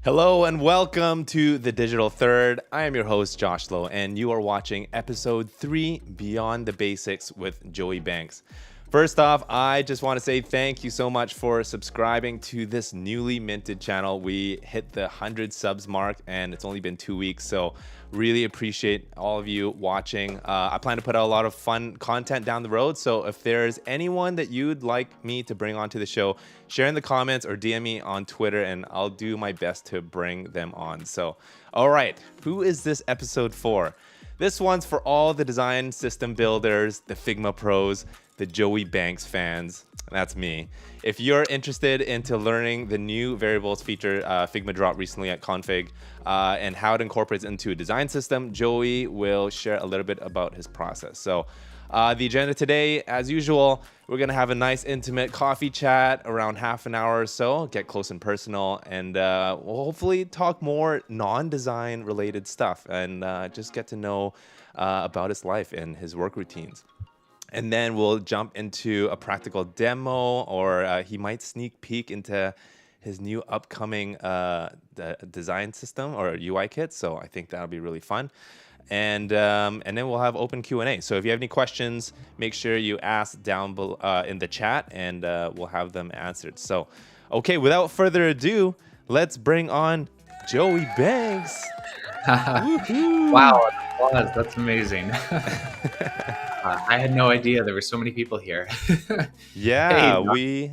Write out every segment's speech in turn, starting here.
Hello and welcome to The Digital Third. I am your host, Josh Lowe, and you are watching episode 3, Beyond the Basics with Joey Banks. First off, I just want to say thank you so much for subscribing to this newly minted channel. We hit the 100 subs mark and it's only been 2 weeks, so really appreciate all of you watching. I plan to put out a lot of fun content down the road, so if there's anyone that you'd like me to bring onto the show, share in the comments or DM me on Twitter and I'll do my best to bring them on. So, all right, who is this episode for? This one's for all the design system builders, the Figma pros, the Joey Banks fans. That's me. If you're interested into learning the new variables feature Figma dropped recently at Config and how it incorporates into a design system, Joey will share a little bit about his process. So the agenda today, as usual, we're going to have a nice intimate coffee chat around half an hour or so, get close and personal, and we'll hopefully talk more non-design related stuff and just get to know about his life and his work routines. And then we'll jump into a practical demo, or he might sneak peek into his new upcoming design system or UI kit. So I think that'll be really fun. And then we'll have open Q&A. So if you have any questions, make sure you ask down below, in the chat, and we'll have them answered. So, okay, without further ado, let's bring on Joey Banks. Wow, that's amazing. I had no idea there were so many people here. Yeah, Hey,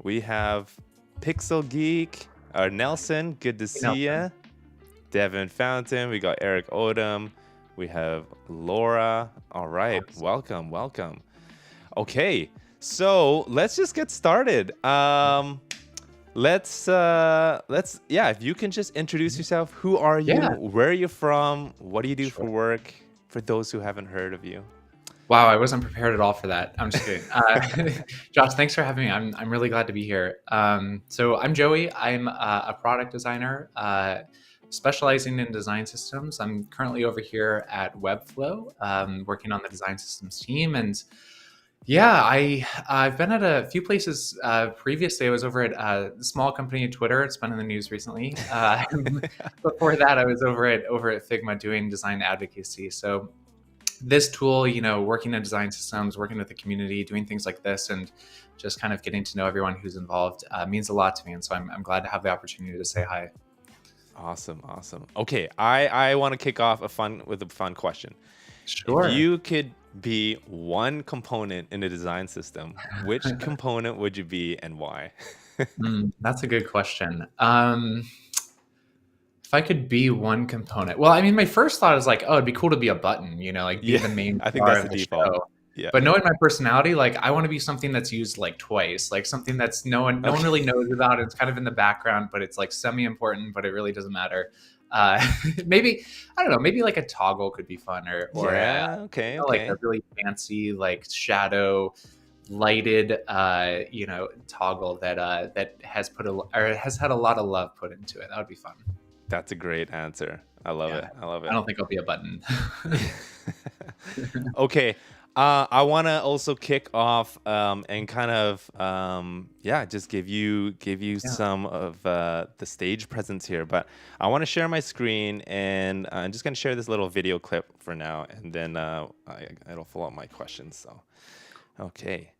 we have Pixel Geek, Nelson. Good to see ya. Devin Fountain. We got Eric Odom. We have Laura. All right, welcome. Okay, so let's just get started. Let's if you can just introduce yourself. Who are you? Yeah. Where are you from? What do you do for work? For those who haven't heard of you. Wow, I wasn't prepared at all for that. I'm just kidding. Josh, thanks for having me. I'm really glad to be here. So I'm Joey. I'm a product designer specializing in design systems. I'm currently over here at Webflow, working on the design systems team. And yeah, I've been at a few places previously. I was over at a small company, Twitter. It's been in the news recently. Before that, I was over at Figma doing design advocacy. So this tool, working in design systems, working with the community, doing things like this, and just kind of getting to know everyone who's involved means a lot to me. And so I'm glad to have the opportunity to say hi. Awesome. Okay, I want to kick off with a fun question. Sure. If you could be one component in a design system, which component would you be and why? That's a good question. If I could be one component, well, I mean, my first thought is like, oh, it'd be cool to be a button, be the main I think star that's of the the default. show. Yeah. But knowing my personality, like I want to be something that's used like twice, like something that's no one really knows about. It's kind of in the background, but it's like semi-important, but it really doesn't matter. Maybe, I don't know, maybe like a toggle could be fun or okay. like a really fancy like shadow lighted toggle that has had a lot of love put into it. That would be fun. That's a great answer. I love it. I don't think I'll be a button. Okay. I want to also kick off and kind of just give you some of the stage presence here. But I want to share my screen, and I'm just going to share this little video clip for now, and then it'll fill out my questions. So, okay.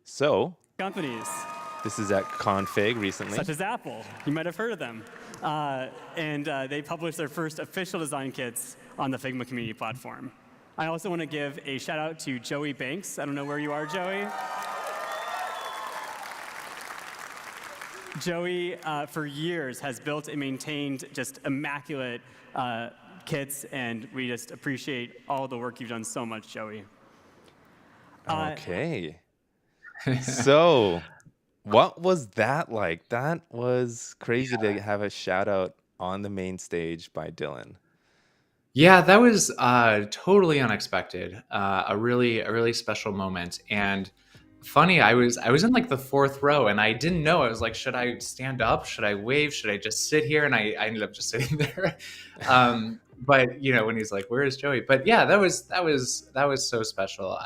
So companies. This is at Config recently. Such as Apple. You might have heard of them. And they published their first official design kits on the Figma community platform. I also want to give a shout out to Joey Banks. I don't know where you are, Joey. Joey, for years, has built and maintained just immaculate kits, and we just appreciate all the work you've done so much, Joey. Okay. So, what was that like? That was crazy to have a shout out on the main stage by Dylan. Yeah, that was totally unexpected. A really special moment. And funny, I was in like the fourth row, and I didn't know. I was like, should I stand up? Should I wave? Should I just sit here? And I ended up just sitting there. But when he's like, "Where is Joey?" But yeah, that was so special.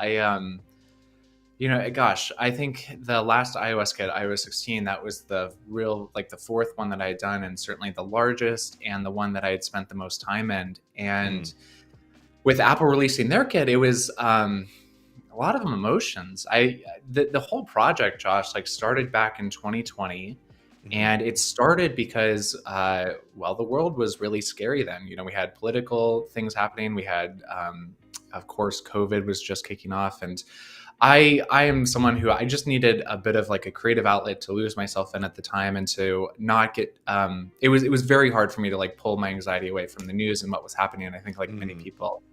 Gosh, I think the last iOS kit, iOS 16, that was the real, like the fourth one that I had done, and certainly the largest and the one that I had spent the most time in. Mm. And with Apple releasing their kit, it was a lot of emotions. The whole project, Josh, like started back in 2020, Mhm. and it started because well, the world was really scary then. We had political things happening. We had, of course, COVID was just kicking off, and I am someone who I just needed a bit of like a creative outlet to lose myself in at the time and to not get it was very hard for me to like pull my anxiety away from the news and what was happening, and I think like many Mm. people.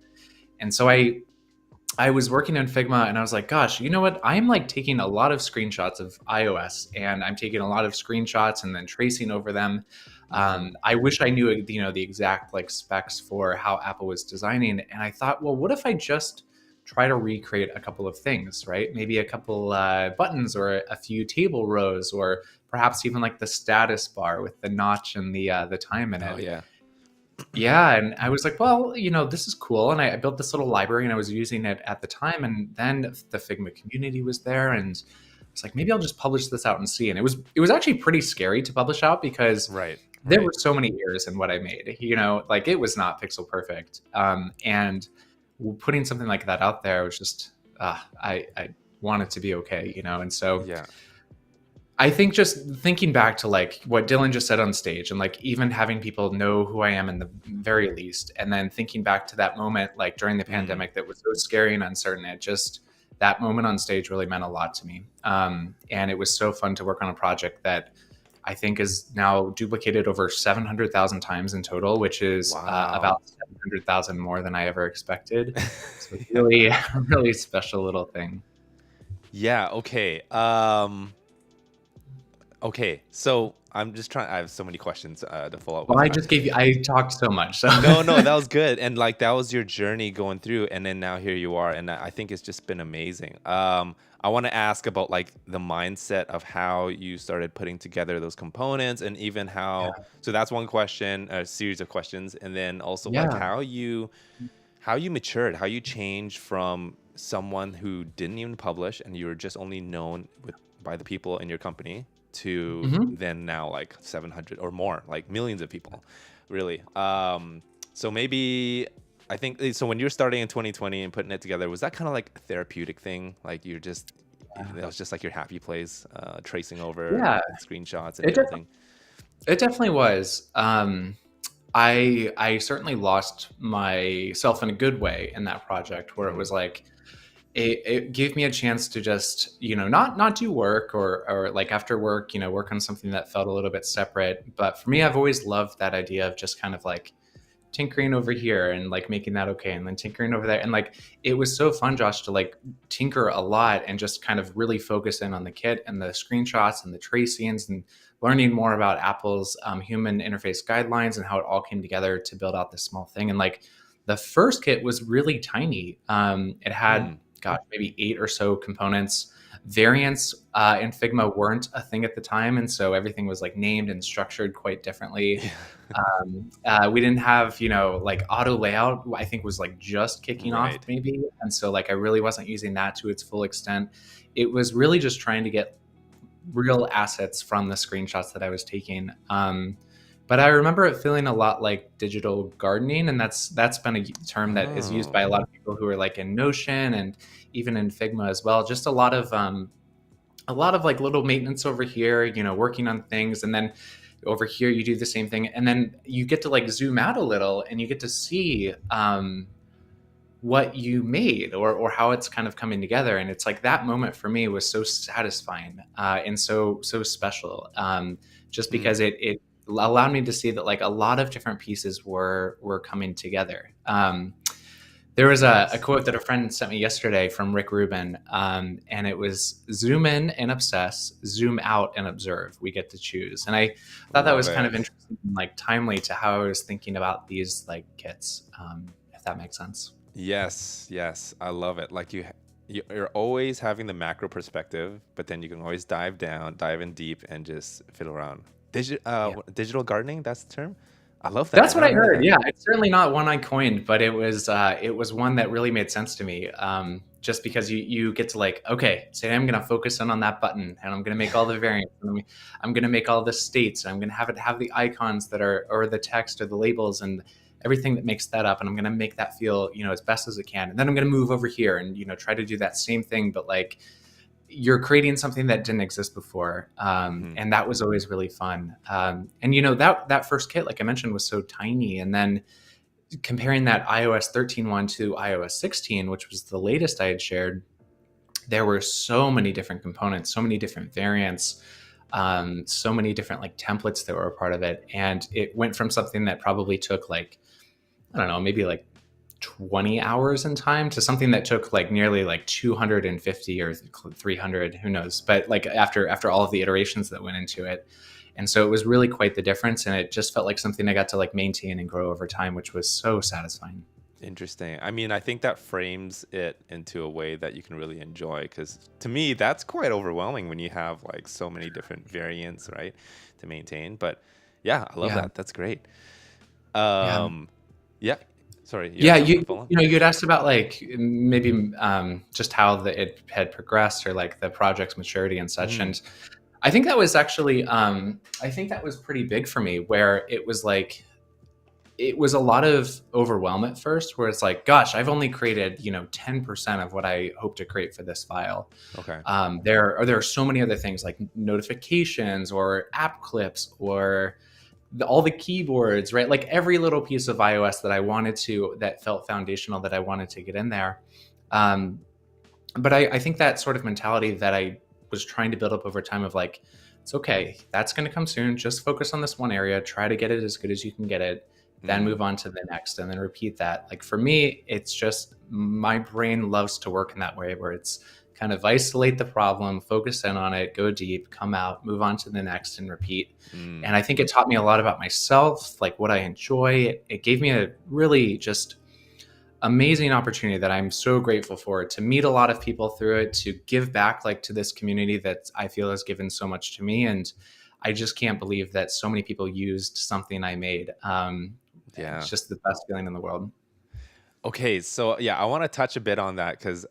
And so I was working in Figma and I was like, gosh, you know what? I'm like taking a lot of screenshots of iOS and I'm taking a lot of screenshots and then tracing over them. Mhm. I wish I knew, the exact like specs for how Apple was designing. And I thought, well, what if I just try to recreate a couple of things, right? Maybe a couple buttons or a few table rows, or perhaps even like the status bar with the notch and the time in Oh it. yeah. Yeah, and I was like, well, this is cool. And I built this little library and I was using it at the time. And then the Figma community was there, and I was like, maybe I'll just publish this out and see. And it was actually pretty scary to publish out because Right. there were Right. so many errors in what I made. Like it was not pixel perfect. And putting something like that out there was just, I want it to be okay, And so Yeah. I think just thinking back to like what Dylan just said on stage, and like even having people know who I am in the very least, and then thinking back to that moment like during the Mm. pandemic that was so scary and uncertain, that moment on stage really meant a lot to me. And it was so fun to work on a project that I think is now duplicated over 700,000 times in total, which is Wow. about 700,000 more than I ever expected. So it's Yeah. really, really special little thing. Yeah. Okay. Okay. So I'm just trying. I have so many questions to follow up Well, with I that. just gave you, I talked so much. So No, no, that was good. And like that was your journey going through, and then now here you are, and I think it's just been amazing. I want to ask about like the mindset of how you started putting together those components, and even yeah, how. So that's one question, a series of questions, and then also like yeah. how you matured, how you changed from someone who didn't even publish and you were just only known by the people in your company to Mhm. then now like 700 or more, like millions of people, really. So maybe I think so. When you're starting in 2020 and putting it together, was that kind of like a therapeutic thing? Like you're just that was just like your happy place, tracing over Yeah, screenshots and it def everything. it definitely was. I certainly lost myself in a good way in that project where it Hmm. was like it gave me a chance to just, not do work or like after work, work on something that felt a little bit separate. But for me, I've always loved that idea of just kind of like tinkering over here and like making that okay and then tinkering over there, and like it was so fun, Josh, to like tinker a lot and just kind of really focus in on the kit and the screenshots and the tracings and learning more about Apple's human interface guidelines and how it all came together to build out this small thing. And like the first kit was really tiny. It had, Mm. gosh, maybe 8 or so components. Variants in Figma weren't a thing at the time, and so everything was like named and structured quite differently. Yeah. We didn't have, like auto layout, I think was like just kicking off Right. maybe. And so like I really wasn't using that to its full extent. It was really just trying to get real assets from the screenshots that I was taking. But I remember it feeling a lot like digital gardening, and that's been a term that is used Oh. by a lot of people who are like in Notion and even in Figma as well. Just a lot of like little maintenance over here, working on things, and then over here you do the same thing, and then you get to like zoom out a little and you get to see what you made, or how it's kind of coming together. And it's like that moment for me was so satisfying and so special, just Mm. because it allowed me to see that like a lot of different pieces were coming together. There was a Yes. quote that a friend sent me yesterday from Rick Rubin, and it was zoom in and obsess, zoom out and observe. We get to choose. And I thought that Love was kind it. of interesting and like timely to how I was thinking about these like kits, if that makes sense. Yes, yes, I love it. Like you're always having the macro perspective, but then you can always dive down, dive in deep, and just fiddle around. Yeah. Digital gardening, that's the term. I love that. That's I what I never heard heard. that. Yeah, it's certainly not one I coined, but it was one that really made sense to me. Just because you get to like, okay, today I'm gonna focus in on that button, and I'm gonna make all the variants, and I'm gonna make all the states, and I'm gonna have it have the icons that are, or the text or the labels and everything that makes that up, and I'm gonna make that feel, as best as it can. And then I'm gonna move over here and try to do that same thing, but like you're creating something that didn't exist before, and that was always really fun. And that first kit, like I mentioned, was so tiny, and then comparing that iOS 13 one to iOS 16, which was the latest I had shared, there were so many different components, so many different variants, so many different like templates that were a part of it, and it went from something that probably took like, I don't know, maybe like 20 hours in time to something that took like nearly like 250 or 300, who knows, but like after all of the iterations that went into it. And so it was really quite the difference, and it just felt like something I got to like maintain and grow over time, which was so satisfying. Interesting. I mean, I think that frames it into a way that you can really enjoy, because to me, that's quite overwhelming when you have like so many different variants, right, to maintain. But yeah, I love Yeah. that. That's great. Yeah. Yeah. Sorry. Yeah, Have something to follow? you'd asked about like maybe just how it had progressed, or like the project's maturity and such. And I think that was actually I think that was pretty big for me, where it was like, it was a lot of overwhelm at first, where it's like, gosh, I've only created 10% of what I hope to create for this file. Okay. There are so many other things like notifications or app clips or all the keyboards, right? Like every little piece of iOS that felt foundational, that I wanted to get in there. But I think that sort of mentality that I was trying to build up over time of like, it's okay, that's going to come soon. Just focus on this one area, try to get it as good as you can get it, then move on to the next, and then repeat that. Like for me, it's just, my brain loves to work in that way, where it's kind of isolate the problem, focus in on it, go deep, come out, move on to the next, and repeat. And I think it taught me a lot about myself, like what I enjoy. It gave me a really just amazing opportunity that I'm so grateful for, to meet a lot of people through it, to give back like to this community that I feel has given so much to me. And I just can't believe that so many people used something I made. Yeah. It's just the best feeling in the world. Okay, so yeah, I want to touch a bit on that, because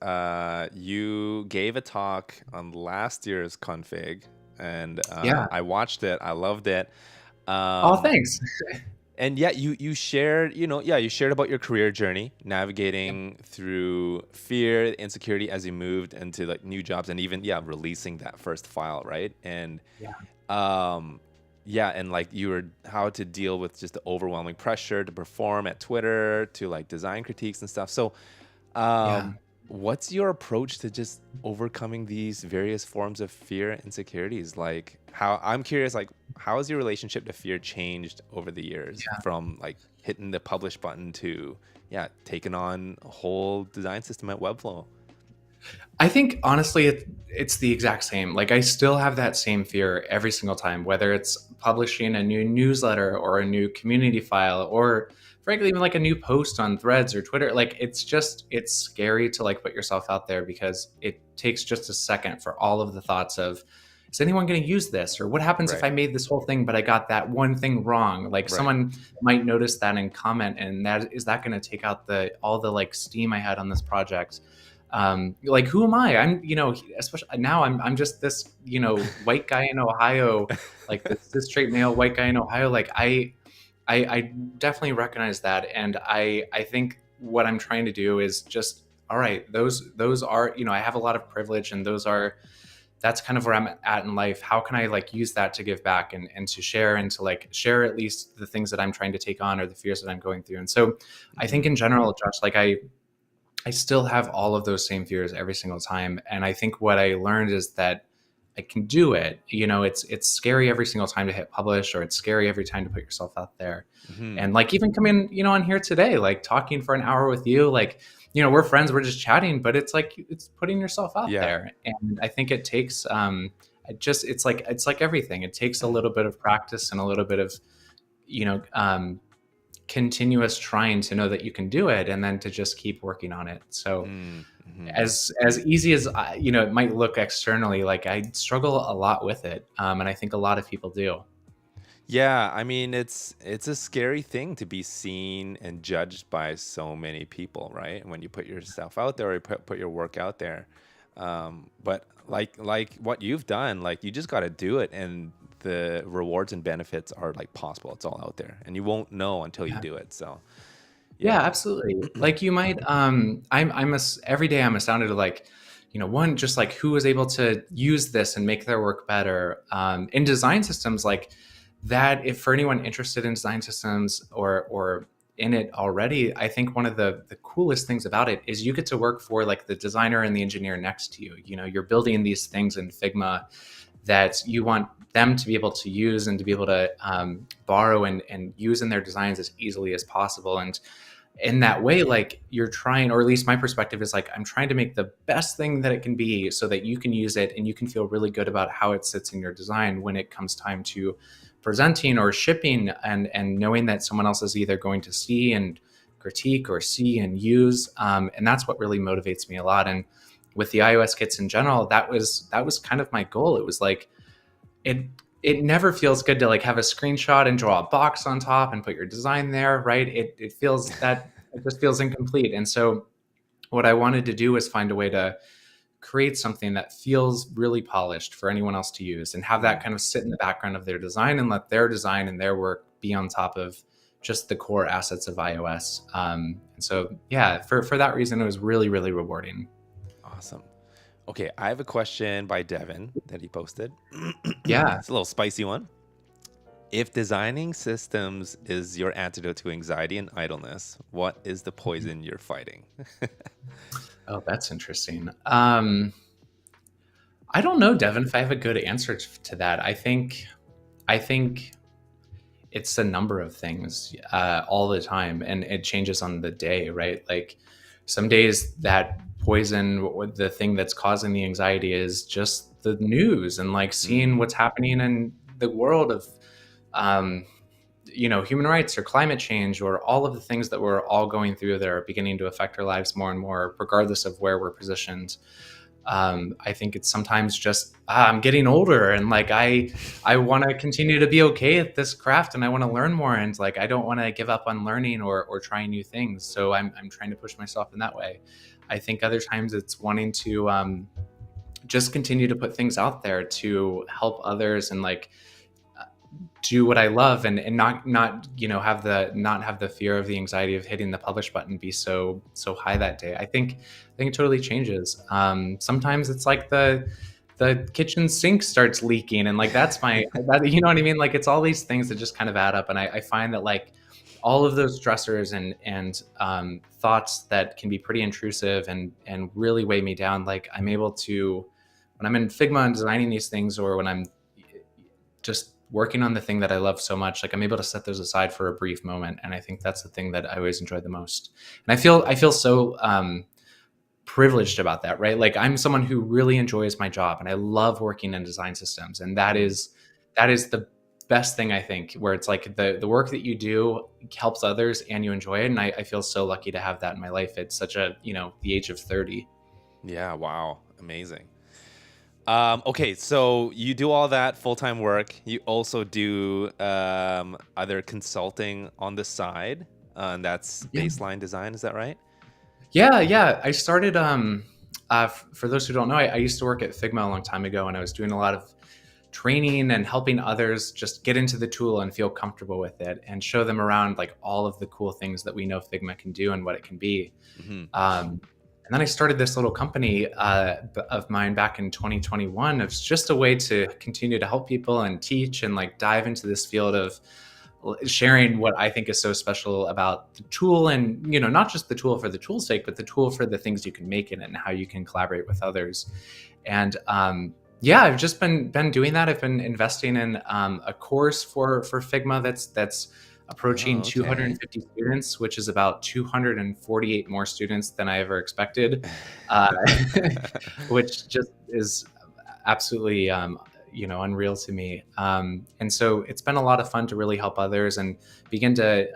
you gave a talk on last year's config, and Yeah. I watched it. I loved it. Oh, thanks. And yeah, you shared, you shared about your career journey, navigating through fear, insecurity as you moved into like new jobs, and even releasing that first file, right? And and like how to deal with just the overwhelming pressure to perform at Twitter, to like design critiques and stuff. So what's your approach to just overcoming these various forms of fear and insecurities? Like, I'm curious, like, how has your relationship to fear changed over the years, from like hitting the publish button to taking on a whole design system at Webflow? I think honestly, it's the exact same. Like I still have that same fear every single time, whether it's publishing a new newsletter or a new community file, or frankly, even like a new post on Threads or Twitter. Like it's scary to like put yourself out there, because it takes just a second for all of the thoughts of, is anyone going to use this? Or what happens if I made this whole thing, but I got that one thing wrong? Like someone might notice that and comment, and is that going to take out all the like steam I had on this project? Like, who am I? I'm, especially now I'm just this, white guy in Ohio, like this straight male white guy in Ohio. Like I definitely recognize that. And I think what I'm trying to do is just, all right, those are, I have a lot of privilege, and that's kind of where I'm at in life. How can I like use that to give back and to share, and to like share at least the things that I'm trying to take on, or the fears that I'm going through. And so I think in general, Josh, like I still have all of those same fears every single time. And I think what I learned is that I can do it. It's scary every single time to hit publish, or it's scary every time to put yourself out there. And like even coming, on here today, like talking for an hour with you, like, we're friends, we're just chatting, but it's like, it's putting yourself out there. And I think it takes, it's like everything. It takes a little bit of practice and a little bit of, continuous trying to know that you can do it, and then to just keep working on it. So as easy as it might look externally, like I struggle a lot with it, and I think a lot of people do. Yeah, I mean it's a scary thing to be seen and judged by so many people, right? When you put yourself out there or put your work out there. But like what you've done, like you just got to do it, and the rewards and benefits are like possible. It's all out there, and you won't know until you Yeah. do it. So Yeah, yeah. absolutely. Like you might, every day I'm astounded at like, one, just like who was able to use this and make their work better. In design systems like that, if for anyone interested in design systems or in it already, I think one of the coolest things about it is you get to work for like the designer and the engineer next to you. You're building these things in Figma that you want them to be able to use and to be able to borrow and use in their designs as easily as possible. And in that way, like you're trying, or at least my perspective is like, I'm trying to make the best thing that it can be so that you can use it and you can feel really good about how it sits in your design when it comes time to presenting or shipping, and knowing that someone else is either going to see and critique or see and use. And that's what really motivates me a lot. And with the iOS kits in general, that was kind of my goal. It was like, it it never feels good to like have a screenshot and draw a box on top and put your design there, right? It feels that it just feels incomplete. And so what I wanted to do was find a way to create something that feels really polished for anyone else to use and have that kind of sit in the background of their design and let their design and their work be on top of just the core assets of iOS. And so, yeah, for that reason, it was really, really rewarding. Awesome. Okay, I have a question by Devin that he posted. Yeah. It's a little spicy one. If designing systems is your antidote to anxiety and idleness, what is the poison you're fighting? Oh, that's interesting. I don't know, Devin, if I have a good answer to that. I think it's a number of things all the time, and it changes on the day, right? Like some days that poison, the thing that's causing the anxiety is just the news and like seeing what's happening in the world of, um, human rights or climate change or all of the things that we're all going through that are beginning to affect our lives more and more, regardless of where we're positioned. I think it's sometimes just I'm getting older and like I want to continue to be okay at this craft and I want to learn more and like I don't want to give up on learning or trying new things. So I'm trying to push myself in that way. I think other times it's wanting to just continue to put things out there to help others and like do what I love and not have the fear of the anxiety of hitting the publish button be so high that day. I think it totally changes. Sometimes it's like the kitchen sink starts leaking and like you know what I mean? Like it's all these things that just kind of add up. And I find that like all of those stressors and thoughts that can be pretty intrusive and really weigh me down. Like I'm able to, when I'm in Figma and designing these things, or when I'm just working on the thing that I love so much, like I'm able to set those aside for a brief moment. And I think that's the thing that I always enjoy the most. And I feel so privileged about that, right? Like I'm someone who really enjoys my job and I love working in design systems. And that is the best thing I think, where it's like the work that you do helps others and you enjoy it. And I feel so lucky to have that in my life at such a, the age of 30. Yeah, wow. Amazing. Okay, so you do all that full-time work. You also do other consulting on the side, and that's Yeah. baseline design. Is that right? Yeah. I started, for those who don't know, I used to work at Figma a long time ago, and I was doing a lot of training and helping others just get into the tool and feel comfortable with it and show them around like all of the cool things that we know Figma can do and what it can be. Mm-hmm. And then I started this little company of mine back in 2021. It's just a way to continue to help people and teach and like dive into this field of sharing what I think is so special about the tool, and not just the tool for the tool's sake, but the tool for the things you can make in it and how you can collaborate with others. And yeah, I've just been doing that. I've been investing in a course for Figma that's approaching 250 students, which is about 248 more students than I ever expected, which just is absolutely unreal to me. And so it's been a lot of fun to really help others and begin to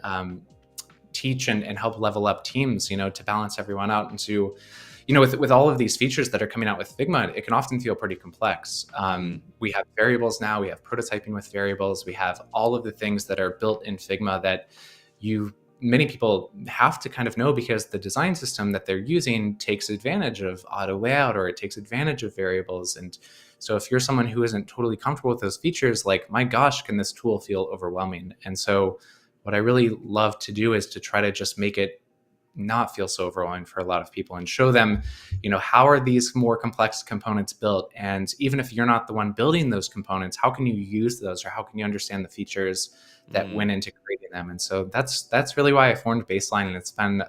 teach and help level up teams, to balance everyone out and to with all of these features that are coming out with Figma, it can often feel pretty complex. We have variables now, we have prototyping with variables, we have all of the things that are built in Figma that many people have to kind of know, because the design system that they're using takes advantage of auto layout, or it takes advantage of variables. And so if you're someone who isn't totally comfortable with those features, like, my gosh, can this tool feel overwhelming? And so what I really love to do is to try to just make it not feel so overwhelming for a lot of people, and show them, how are these more complex components built? And even if you're not the one building those components, how can you use those, or how can you understand the features that went into creating them? And so that's really why I formed Baseline, and it's been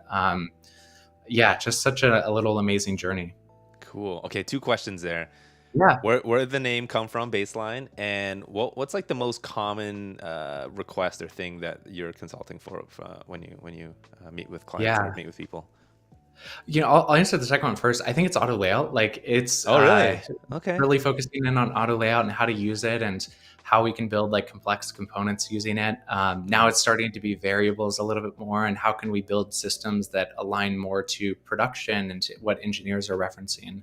just such a little amazing journey. Cool. Okay, 2 questions there. Yeah. Where did the name come from, Baseline? And what's like the most common request or thing that you're consulting for when you meet with clients or meet with people? I'll answer the second one first. I think it's auto layout. Like, it's really? Okay. really focusing in on auto layout and how to use it, and how we can build like complex components using it. Now it's starting to be variables a little bit more, and how can we build systems that align more to production and to what engineers are referencing.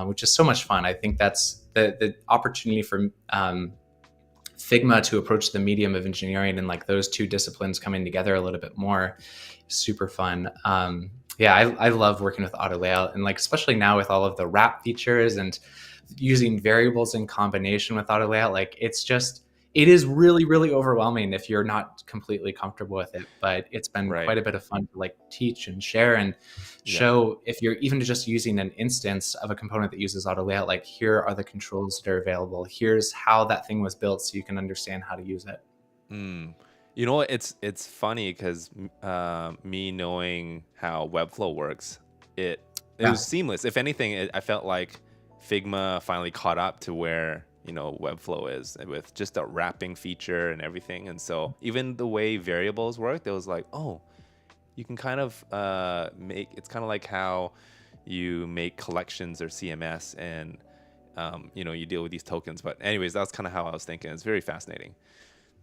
Which is so much fun. I think that's the opportunity for Figma to approach the medium of engineering, and like those 2 disciplines coming together a little bit more. Super fun. I love working with auto layout, and like, especially now with all of the wrap features and using variables in combination with auto layout, like, it is really, really overwhelming if you're not completely comfortable with it. But it's been quite a bit of fun to like teach and share and show, if you're even just using an instance of a component that uses auto layout, like, here are the controls that are available. Here's how that thing was built, so you can understand how to use it. You know what? It's funny because me knowing how Webflow works, it was seamless. If anything, I felt like Figma finally caught up to where Webflow is, with just a wrapping feature and everything. And so even the way variables worked, it was like, oh, you can kind of it's kind of like how you make collections or CMS, and you deal with these tokens. But anyways, that's kind of how I was thinking. It's very fascinating.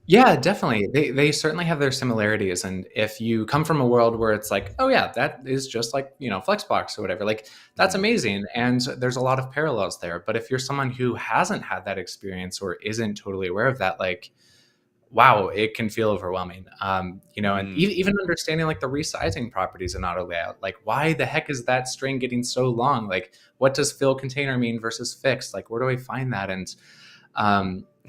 Yeah, definitely. They certainly have their similarities. And if you come from a world where it's like, oh yeah, that is just like, Flexbox or whatever, like, that's amazing. And there's a lot of parallels there. But if you're someone who hasn't had that experience, or isn't totally aware of that, like, wow, it can feel overwhelming. And even understanding like the resizing properties in auto layout, like, why the heck is that string getting so long? Like, what does fill container mean versus fixed? Like, where do I find that? And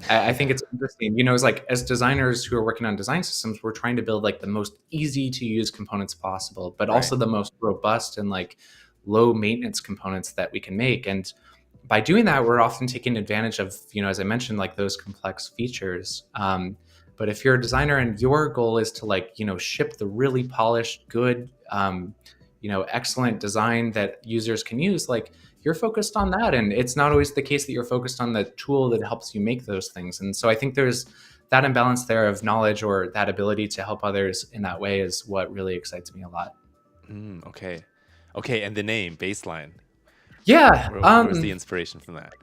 I think it's interesting, it's like, as designers who are working on design systems, we're trying to build like the most easy to use components possible, but also the most robust and like low maintenance components that we can make. And by doing that, we're often taking advantage of, as I mentioned, like those complex features. But if you're a designer and your goal is to like, ship the really polished, good, excellent design that users can use, like, you're focused on that. And it's not always the case that you're focused on the tool that helps you make those things. And so I think there's that imbalance there of knowledge, or that ability to help others in that way, is what really excites me a lot. Okay. And the name Baseline. Yeah. Where's the inspiration from that?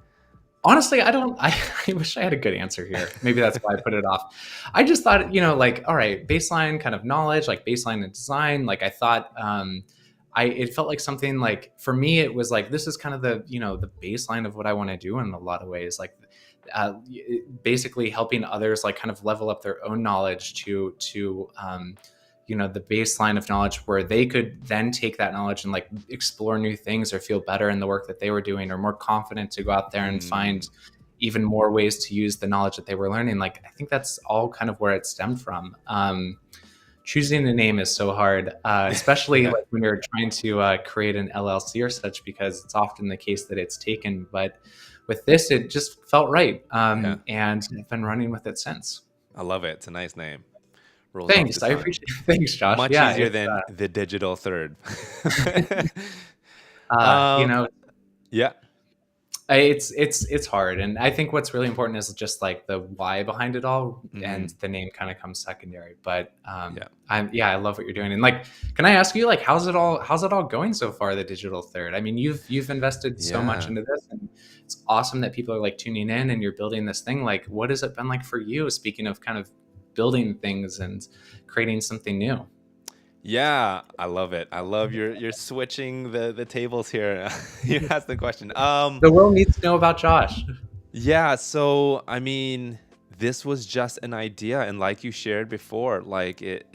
Honestly, I wish I had a good answer here. Maybe that's why I put it off. I just thought, like, all right, baseline kind of knowledge, like baseline and design. Like, I thought, it felt like something, like, for me, it was like, this is kind of the, the baseline of what I want to do in a lot of ways. Like, basically helping others, like, kind of level up their own knowledge to the baseline of knowledge, where they could then take that knowledge and like explore new things, or feel better in the work that they were doing, or more confident to go out there and find even more ways to use the knowledge that they were learning. Like, I think that's all kind of where it stemmed from. Choosing a name is so hard, especially like when you're trying to create an LLC or such, because it's often the case that it's taken. But with this, it just felt right. And I've been running with it since. I love it. It's a nice name. Thanks. I appreciate it. Thanks, Josh. Much easier than the digital third. Yeah. It's hard. And I think what's really important is just like the why behind it all, and the name kind of comes secondary. But I love what you're doing. And like, can I ask you, like, how's it all going so far, the digital third? I mean, you've invested so much into this, and it's awesome that people are like tuning in and you're building this thing. Like, what has it been like for you, speaking of kind of building things and creating something new? Yeah, I love it. I love you're switching the tables here. You asked the question. The world needs to know about Josh. Yeah, so I mean, this was just an idea, and like you shared before, like it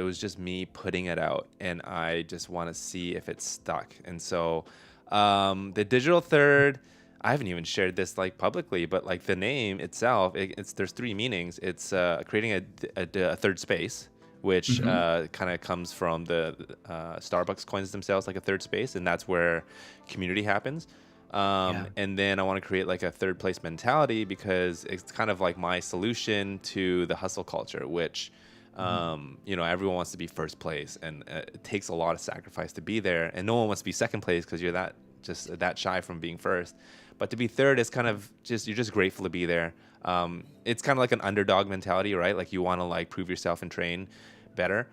was just me putting it out, and I just want to see if it's stuck. And so, the digital third, I haven't even shared this like publicly, but like the name itself, it's there's three meanings. It's creating a third space, which Hmm. kind of comes from the Starbucks coins themselves, like a third space, and that's where community happens. Yeah. And then I want to create like a third place mentality because it's kind of like my solution to the hustle culture, which, Mhm. everyone wants to be first place, and it takes a lot of sacrifice to be there, and no one wants to be second place because you're that shy from being first. But to be third is kind of just you're just grateful to be there. It's kind of like an underdog mentality, right? Like you want to like prove yourself and train better.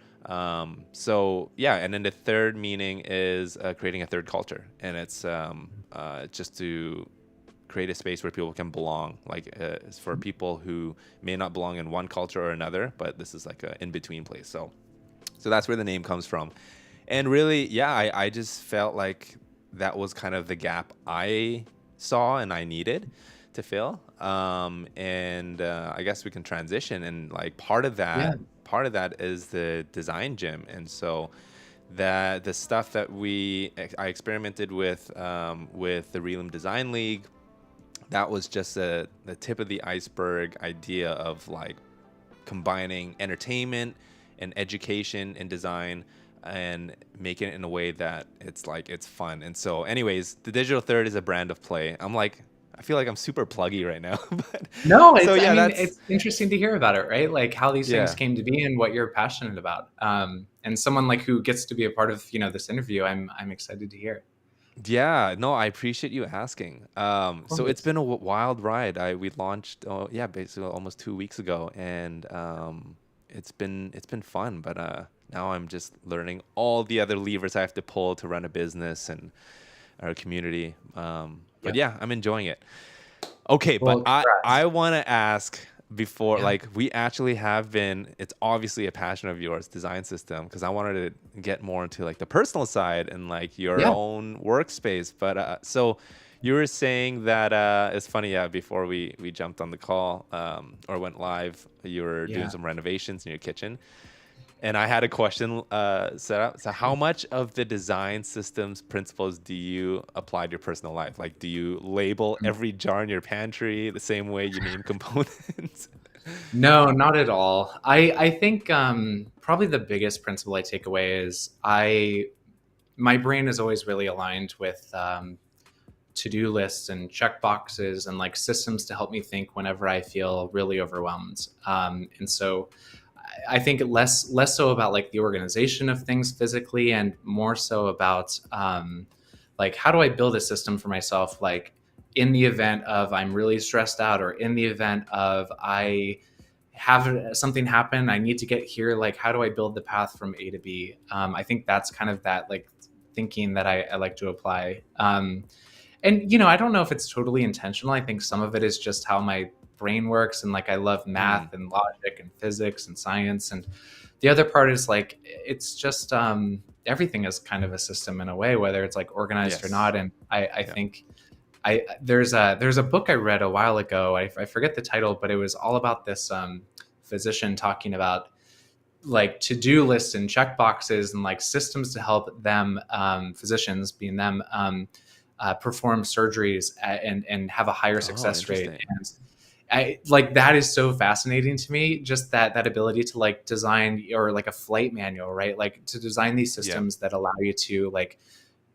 So yeah, and then the third meaning is creating a third culture, and it's just to create a space where people can belong. Like it's for people who may not belong in one culture or another, but this is like a in between place. So that's where the name comes from. And really, yeah, I just felt like that was kind of the gap I saw and I needed to fill. And I guess we can transition. And like Yeah. part of that is the design gym. And so that the stuff that I experimented with the Realm Design League, that was just the tip of the iceberg idea of like combining entertainment and education and design and making it in a way that it's fun. And so anyways, the digital third is a brand of play. I feel like I'm super pluggy right now. But No, so I yeah, mean, that's it's interesting to hear about it, right? Like how these things yeah. came to be and what you're passionate about. And someone like who gets to be a part of, this interview, I'm excited to hear. Yeah, no, I appreciate you asking. Of So it's course. been a wild ride. We launched, yeah, basically almost 2 weeks ago, and it's been fun. But now I'm just learning all the other levers I have to pull to run a business and our community. But Yep. yeah, I'm enjoying it. Okay, but Well, I congrats. want to ask before, Yeah. like, we actually have been, it's obviously a passion of yours, design system, because I wanted to get more into like the personal side and like your Yeah. own workspace. But so you were saying that it's funny, yeah, before we jumped on the call or went live, you were doing Yeah. some renovations in your kitchen. And I had a question set up. So, how much of the design systems principles do you apply to your personal life? Like, do you label every jar in your pantry the same way you name components? No, not at all. I think probably the biggest principle I take away is my brain is always really aligned with to-do lists and check boxes and like systems to help me think whenever I feel really overwhelmed. And so I think less so about like the organization of things physically and more so about like how do I build a system for myself, like in the event of I'm really stressed out or in the event of I have something happen, I need to get here, like how do I build the path from A to B. I think that's kind of that like thinking that I like to apply. And I don't know if it's totally intentional. I think some of it is just how my brain works, and like I love Mm, math and logic and physics and science. And the other part is like it's just everything is kind of a system in a way, whether it's like organized or yes. not. And I Yeah. think there's a book I read a while ago. I forget the title, but it was all about this physician talking about like to-do lists and check boxes and like systems to help them, physicians being them, perform surgeries and have a higher Oh, success rate. interesting. And I like that is so fascinating to me, just that ability to like design or like a flight manual, right? Like to design these Yeah. systems that allow you to like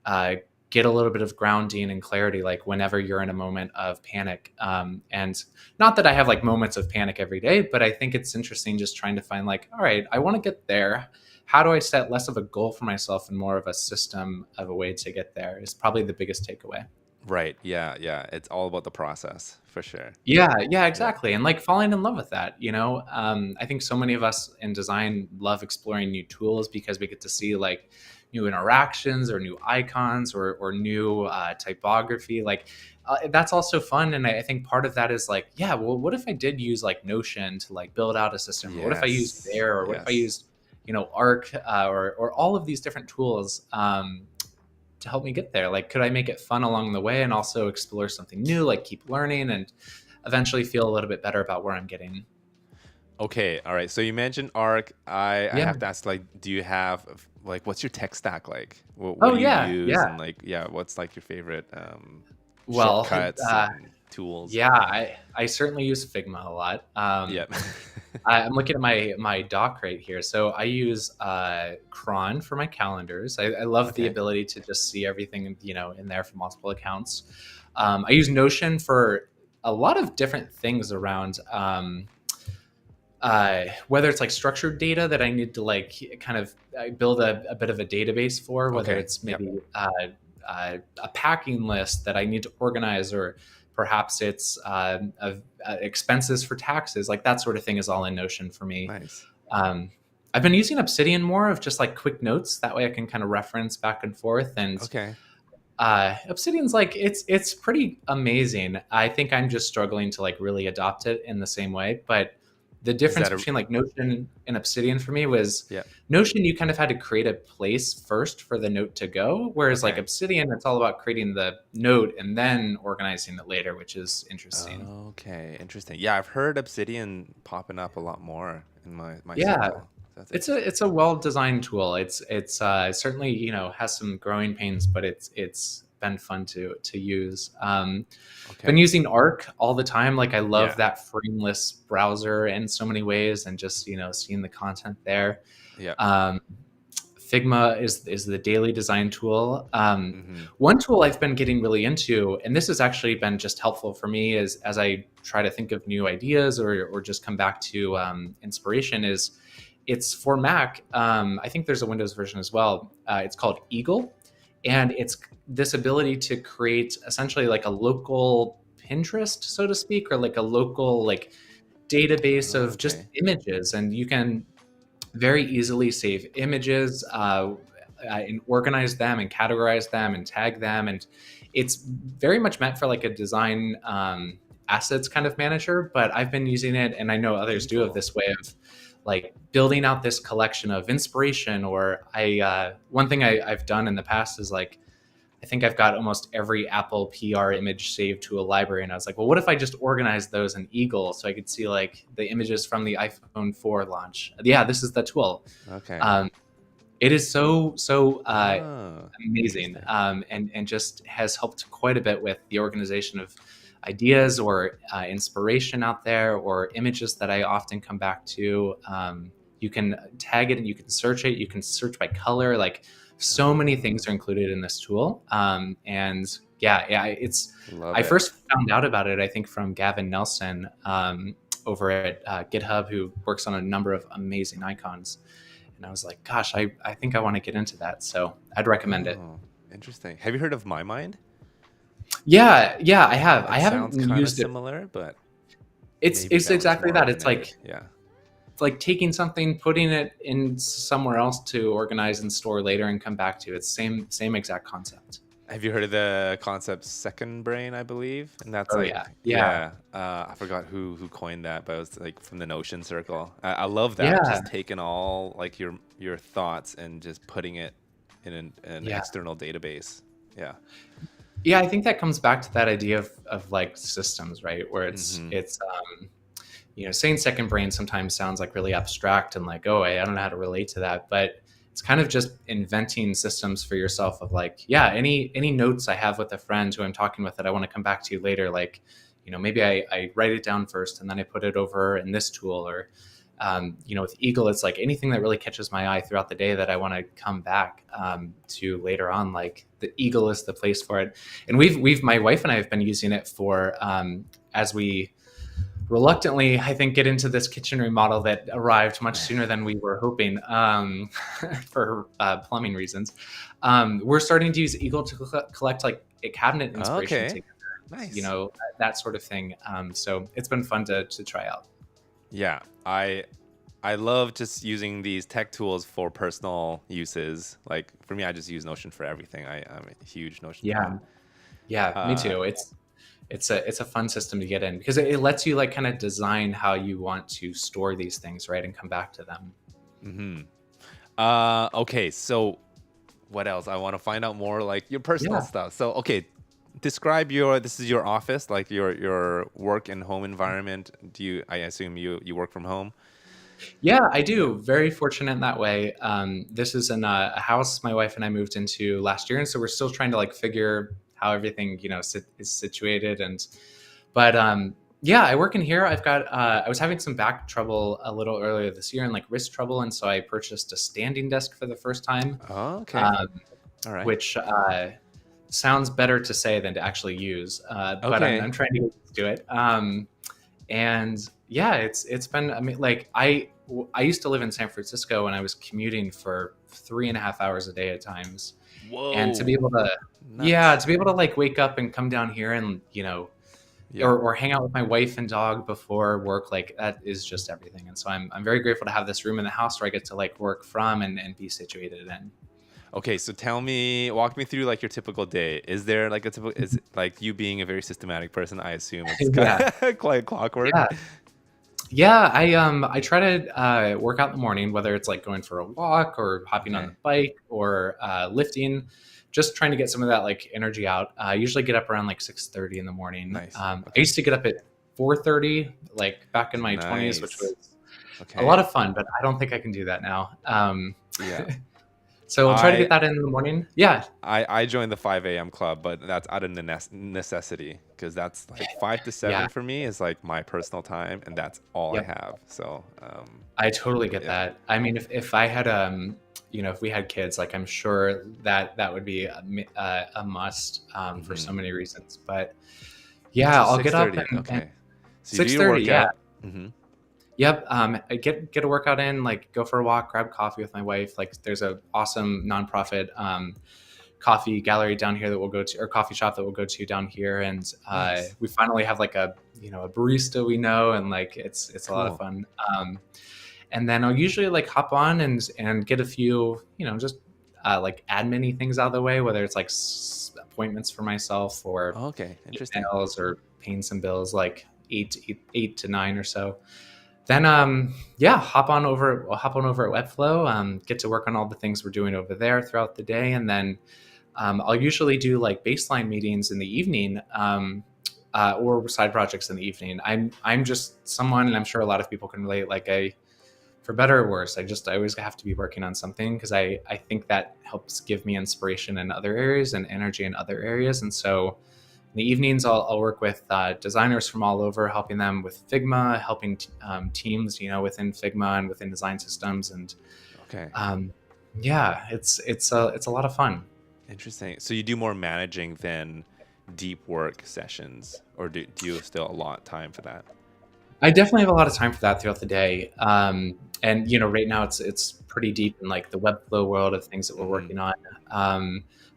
uh, get a little bit of grounding and clarity, like whenever you're in a moment of panic. And not that I have like moments of panic every day, but I think it's interesting just trying to find like, all right, I want to get there. How do I set less of a goal for myself and more of a system of a way to get there is probably the biggest takeaway. Right. Yeah. Yeah. It's all about the process for sure. Yeah, Yeah. exactly. And like falling in love with that, I think so many of us in design love exploring new tools because we get to see like new interactions or new icons or new typography. Like that's also fun. And I think part of that is like, yeah, well, what if I did use like Notion to like build out a system? Or what if I used Yes. Bear? Or what if I Yes. used Arc, or all of these different tools to help me get there. Like, could I make it fun along the way and also explore something new, like keep learning and eventually feel a little bit better about where I'm getting? Okay, all right. So you mentioned Arc. I Yeah. have to ask, like, do you have like what's your tech stack like? What Oh do you yeah, use, yeah. and like, yeah, what's like your favorite Well, shortcuts and tools? yeah, I certainly use Figma a lot. Yeah. I'm looking at my doc right here. So I use Cron for my calendars. I love the Okay. ability to just see everything, in there from multiple accounts. I use Notion for a lot of different things around whether it's like structured data that I need to like kind of build a bit of a database for, whether Okay. it's Yep. maybe a packing list that I need to organize, or perhaps it's expenses for taxes, like that sort of thing is all in Notion for me. Nice. Um, I've been using Obsidian more of just like quick notes. That way I can kind of reference back and forth. And Okay. Obsidian's like, it's pretty amazing. I think I'm just struggling to like really adopt it in the same way. But the Is difference that a between like Notion and Obsidian for me was yeah? Notion, you kind of had to create a place first for the note to go, whereas like Okay. Obsidian, it's all about creating the note and then organizing it later, which is interesting. Okay. Interesting. Yeah, I've heard Obsidian popping up a lot more in my Yeah, circle. That's it's a well designed tool. It's certainly has some growing pains, but it's been fun to use. Been okay. using Arc all the time. Like, I love Yeah. that frameless browser in so many ways, and just seeing the content there. Yeah. Um, Figma is the daily design tool. Mm-hmm. One tool I've been getting really into, and this has actually been just helpful for me, is as I try to think of new ideas, or just come back to inspiration, is it's for Mac. I think there's a Windows version as well. It's called Eagle, and it's this ability to create essentially like a local Pinterest, so to speak, or like a local like database of just Okay. images, and you can very easily save images, and organize them and categorize them and tag them. And it's very much meant for like a design assets kind of manager, but I've been using it, and I know others do, of Eagle. this way of like building out this collection of inspiration. Or one thing I've done in the past is like, I think I've got almost every Apple PR image saved to a library. And I was like, well, what if I just organized those in Eagle so I could see like the images from the iPhone 4 launch? Yeah, this is the tool. Okay. It is so Oh, amazing, interesting. and just has helped quite a bit with the organization of ideas, or inspiration out there, or images that I often come back to. You can tag it and you can search it. You can search by color. Like, so many things are included in this tool. And yeah, Love I it. first found out about it, I think, from Gavin Nelson, over at GitHub, who works on a number of amazing icons. And I was like, gosh, I think I want to get into that. So I'd recommend it. Oh, interesting. Have you heard of My Mind? Yeah, I have. I It haven't sounds kind of used it. similar, but It's maybe it's that one's exactly more that. It's open-ended. like Yeah. taking something, putting it in somewhere else to organize and store later and come back to. It's same exact concept. Have you heard of the concept second brain, I believe? And that's Oh like, yeah. yeah, I forgot who coined that, but it was like from the Notion circle. I love that. Yeah. Just taking all like your thoughts and just putting it in an Yeah. external database. Yeah. Yeah, I think that comes back to that idea of like systems, right? Where Mm-hmm. it's saying second brain sometimes sounds like really abstract and like, oh, I don't know how to relate to that. But it's kind of just inventing systems for yourself of like, yeah, any notes I have with a friend who I'm talking with that I want to come back to later, like, maybe I write it down first and then I put it over in this tool. Or with Eagle, it's like anything that really catches my eye throughout the day that I want to come back to later on, like the Eagle is the place for it. And my wife and I have been using it for, as we reluctantly, I think, get into this kitchen remodel that arrived much sooner than we were hoping, for plumbing reasons. We're starting to use Eagle to collect like a cabinet inspiration Okay. together, Nice. that sort of thing. So it's been fun to try out. Yeah. I love just using these tech tools for personal uses. Like for me, I just use Notion for everything. I'm a huge Notion fan. Yeah, me too. It's a fun system to get in because it lets you like kind of design how you want to store these things, right, and come back to them. Mm-hmm. Okay, so what else? I want to find out more like your personal Yeah. stuff. So, okay, describe this is your office, like your work and home environment. I assume you work from home? Yeah, I Yeah. do. Very fortunate in that way. This is in a house my wife and I moved into last year, and so we're still trying to like figure how everything is situated. But yeah, I work in here. I've got I was having some back trouble a little earlier this year and like wrist trouble, and so I purchased a standing desk for the first time, Oh, okay. um, All right. which sounds better to say than to actually use. But I'm Okay. trying to get used to it. And yeah, it's been. I mean, like I used to live in San Francisco and I was commuting for 3.5 hours a day at times, and to be Whoa. able to yeah, Nuts. to be able to like wake up and come down here and Yeah. or hang out with my wife and dog before work, like that is just everything. And so I'm very grateful to have this room in the house where I get to like work from and be situated in. Okay, so walk me through like your typical day. Is there like is it like you being a very systematic person? I assume it's kind Yeah. of like clockwork. Yeah. Yeah, I try to work out in the morning, whether it's like going for a walk or hopping on Okay, the bike or lifting, just trying to get some of that like energy out. I usually get up around like 6:30 in the morning. nice. I Okay, used to get up at 4:30, like back in my 20s, which nice. was a lot Okay, of fun, but I don't think I can do that now. yeah. So I'll try to I get that in the morning. Yeah, I joined the 5 a.m. club, but that's out of necessity because that's like 5 to 7 yeah, for me is like my personal time, and that's all I yep. have. So, I totally get yeah. that. I mean, if I had if we had kids, like I'm sure that would be a must for Hmm. so many reasons. But yeah, So I'll get up 6:30. and Okay. So you do your 6:30. Yeah, workout. Hmm. yep. I get a workout in, like go for a walk, grab coffee with my wife. Like there's a awesome nonprofit coffee gallery down here that we'll go to, or coffee shop that we'll go to down here, and Nice. we finally have like a barista we know, and like it's a lot of Cool. fun. And then I'll usually like hop on and get a few, just like admin things out of the way, whether it's like appointments for myself or Okay. Interesting. emails or paying some bills, like eight to nine or so. Then yeah, hop on over at Webflow, get to work on all the things we're doing over there throughout the day, and then I'll usually do like baseline meetings in the evening. Or side projects in the evening. I'm just someone, and I'm sure a lot of people can relate. Like for better or worse, I always have to be working on something because I think that helps give me inspiration in other areas and energy in other areas. And so in the evenings, I'll work with designers from all over, helping them with Figma, helping teams, within Figma and within design systems. And Okay. um, yeah, it's a lot of fun. Interesting. So you do more managing than deep work sessions, or do you still allot time for that? I definitely have a lot of time for that throughout the day. And right now it's pretty deep in like the Webflow world of things that we're Hmm. working on.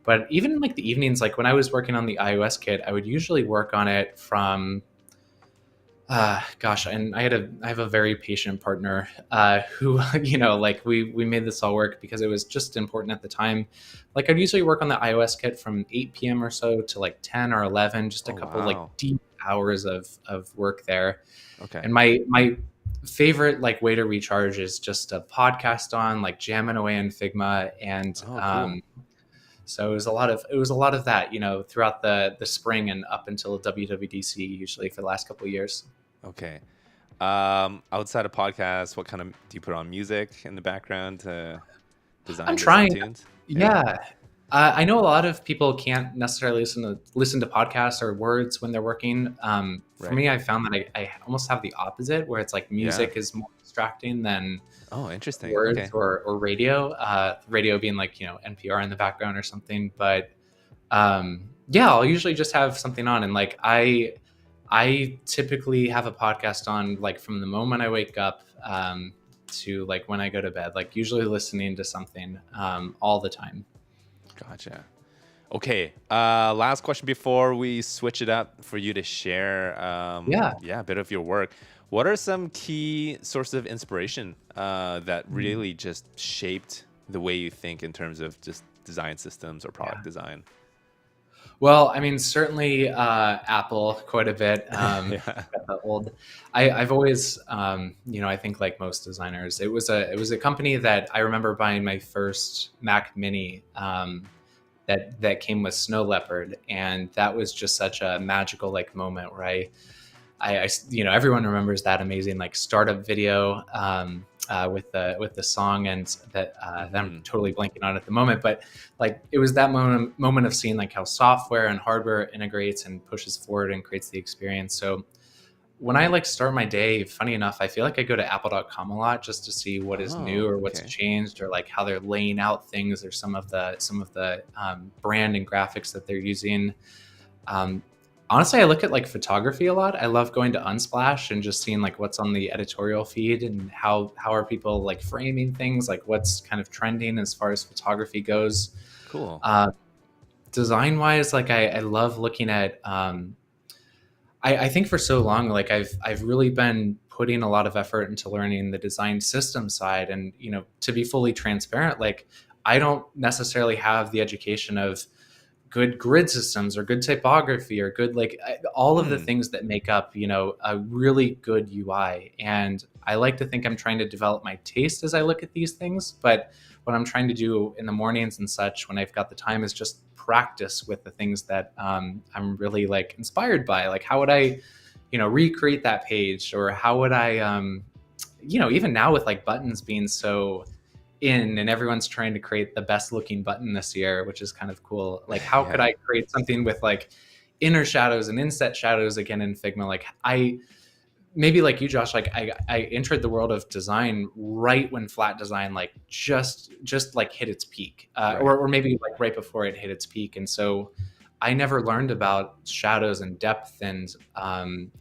But even in like the evenings, like when I was working on the iOS kit, I would usually work on it from gosh, and I have a very patient partner who like we made this all work because it was just important at the time. Like I'd usually work on the iOS kit from 8 p.m. or so to like 10 or 11, just a Oh couple like wow. deep hours of work there. Okay. And my favorite like way to recharge is just a podcast on, like jamming away in Figma. And Oh cool. so it was a lot of that, throughout the spring and up until WWDC, usually for the last couple of years. Okay. Outside of podcasts, what kind of do you put on music in the background to I'm design some trying. tunes? Yeah. Yeah. I know a lot of people can't necessarily listen to podcasts or words when they're working. For Right. me, I found that I almost have the opposite, where it's like Yeah. music is more distracting than Oh, interesting. words Okay. or radio. Radio being like NPR in the background or something. But yeah, I'll usually just have something on, and like I typically have a podcast on like from the moment I wake up to like when I go to bed. Like usually listening to something all the time. Gotcha. Okay. Last question before we switch it up for you to share, Yeah. yeah, a bit of your work. What are some key sources of inspiration that really just shaped the way you think in terms of just design systems or product Yeah. design? Well, I mean, certainly Apple quite a bit. Yeah. Got the old. I've always, I think like most designers, it was a company that I remember buying my first Mac Mini that came with Snow Leopard, and that was just such a magical like moment where everyone remembers that amazing like startup video with the song and that I'm totally blanking on at the moment, but like it was that moment of seeing like how software and hardware integrates and pushes forward and creates the experience. So when I like start my day, funny enough, I feel like I go to apple.com a lot just to see what is new Oh, or what's okay. changed or like how they're laying out things or some of the brand and graphics that they're using. Um, Honestly, I look at like photography a lot. I love going to Unsplash and just seeing like what's on the editorial feed and how are people like framing things, like what's kind of trending as far as photography goes. Cool. Uh, Design wise, like I love looking at. I think for so long, like I've really been putting a lot of effort into learning the design system side, and to be fully transparent, like I don't necessarily have the education of good grid systems or good typography or good all of the Hmm. things that make up a really good UI. And I like to think I'm trying to develop my taste as I look at these things, but what I'm trying to do in the mornings and such when I've got the time is just practice with the things that I'm really like inspired by. Like how would I recreate that page, or how would I even now with like buttons being so in and everyone's trying to create the best looking button this year, which is kind of cool. Like, how could Yeah. I create something with like inner shadows and inset shadows again in Figma? Like, maybe like you, Josh, like I entered the world of design right when flat design like just like hit its peak, Right. or maybe like right before it hit its peak, and so I never learned about shadows and depth and